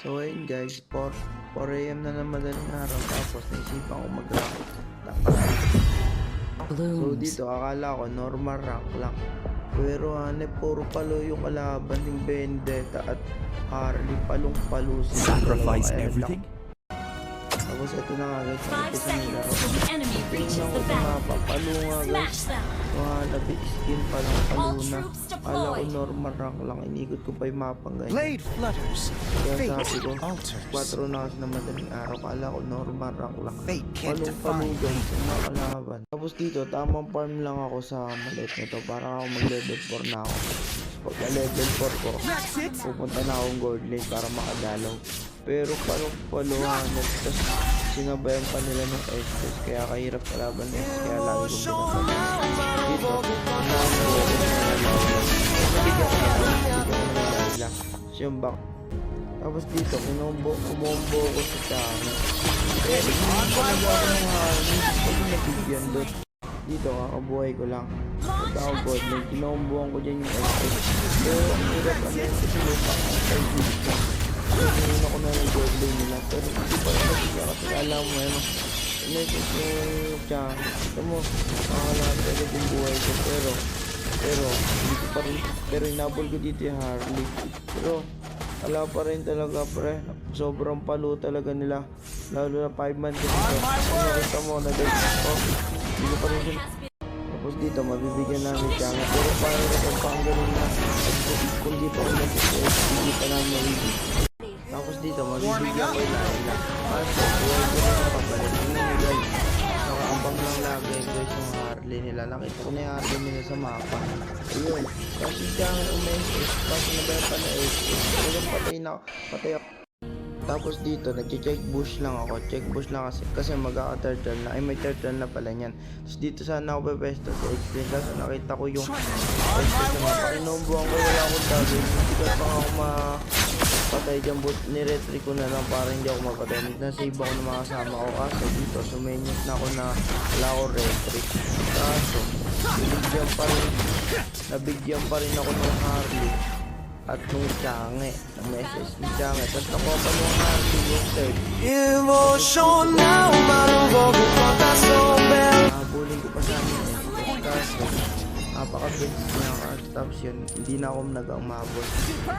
So ayun guys, 4 AM na ng madaling araw tapos naisipan ko mag-rank. So dito akala ko normal rank lang. Pero puro palo yung kalaban, yung Vendetta at Harley, palong-palo sila. Sacrifice everything? Tapos ito na nga guys, 5 ito sa nila. seconds till the enemy reaches the battle. Palo nga guys. Smash them. Labi skin pa lang, palo All na. troops Kala ko deployed. normal rank lang, inikot ko pa yung mapang ganyan. Blade flutters, Kaya sabi fate ko, alters. 4 na kasi na madaling araw, kala ko normal rank lang. Fate can't Palong-palo define guys, yung mga kalaban. Tapos dito, tamang farm lang ako sa maliit nito para ako mag-level 4 na ako. Pag level 4 ko, pupunta na akong gold lane para makadalaw. Pero palong-paluhan, tapos sinabayan pa nila ng SS, kaya kahirap kalaban ng SS, kaya lagi kong binabayan. Dito, siyambak. Tapos dito, kumombo ko sa tama. Eh, talaga ako ng harness, pag nabigyan doon. Dito, kakabuhay ko lang. Punta ako gold lane, kinomboan ko dyan yung SS. Pero ang hirap yun, kasi lupa ang 5 minutes lang. Hindi ako na ng gold lane nila, pero hindi pa rin nabigyan kasi alam mo yun. Inesis mo yung tiyan, ito mo, makakalahat agad yung buhay ko, pero hindi ko pa rin, pero inabol ko dito yung Harley. Pero wala pa rin talaga pre, sobrang palo talaga nila, lalo na 5 man kasi ito. Nakita mo na guys, hindi ko pa rin siya. Tapos dito, mabibigyan namin tiyan, pero parang pang ganun na, kung di pa ako nag-SS, hindi pa namin mabibigyan. Tapos dito, mabibigyan ko yung Layla. Kaso, buhay ko na kapabalik. Ano nyo guys? Nakaambang lang lagi guys yung Harley nila. Nakita ko na yung Harley nila sa mapa. Ayun. Kasi dyan umes-SS. Kaso nabayan pa na SS. Pero patay ako. Tapos dito, nag-check bush lang ako. Check bush lang kasi magkaka-turtle na. Ay, may turtle na pala niyan. Tapos dito sana ako pepesto sa explain. Kaso nakita ko yung SS na mapa. Inombuhan ko, wala akong dagay. Hindi ko pa ako patay dyan, but niretry ko na lang para hindi ako mapatay. Nasave ako ng mga kasama ko kaso dito sumenyos na ako na wala ako retry. Kaso nabigyan pa rin ako ng Harley at nung Tiange, ng SS ni Tiange. Tapos nakuha pa nung Harley yung third. Emotional, malungkot ko kasobel. Nakabuling ko pa sa amin kaso napaka-bits niya. Tapos yun, hindi na ako nag-umabot.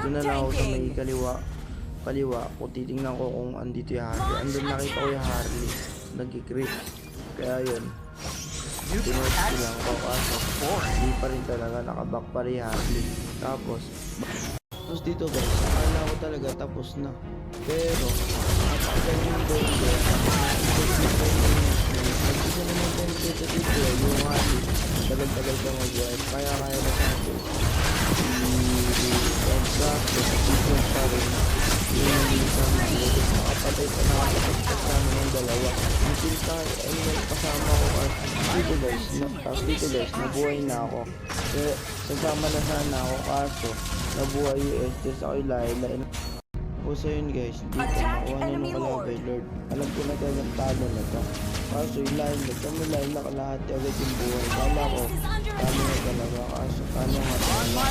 Doon na lang ako sa may kaliwa kung titingnan ko kung andito yung Harley. Andun nakita ko yung Harley, nag-creep. Kaya yun, tinuti lang ko kaso hindi pa rin talaga, nakaback pa rin yung Harley. Tapos dito guys, akala ko talaga tapos na, pero napakagaling yung goal ko. Nag-isa naman tayo dito yung Harley, tagal-tagal ka mag-buhay, kaya na sa akin yung pa rin yung makapatay pa nakapagkasama ng dalawa. Yung pinta ay nagpasama ko at dito guys, nabuhay na ako. Sasama na sana ako kaso nabuhay yung Estes ako yung Layla. So yun guys, dito nakuha na nung kalabay Lord. Alam ko na talagang talo na to. Kaso yung Layla, kami Layla kalahati agad yung buhay. Kala ko, talo na talaga. Kaso talo nga talaga.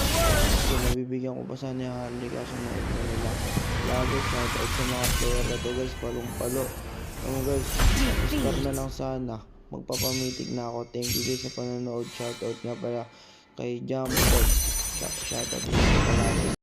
So nabibigyan ko pa sana yung Harley kaso naik na nila. Lagi shout out sa mga player na to guys, palong-palo. Guys, start na lang sana. Magpapamitig na ako. Thank you guys sa panonood. Shout out nga pala kay Jumbo. Shout out sa pala.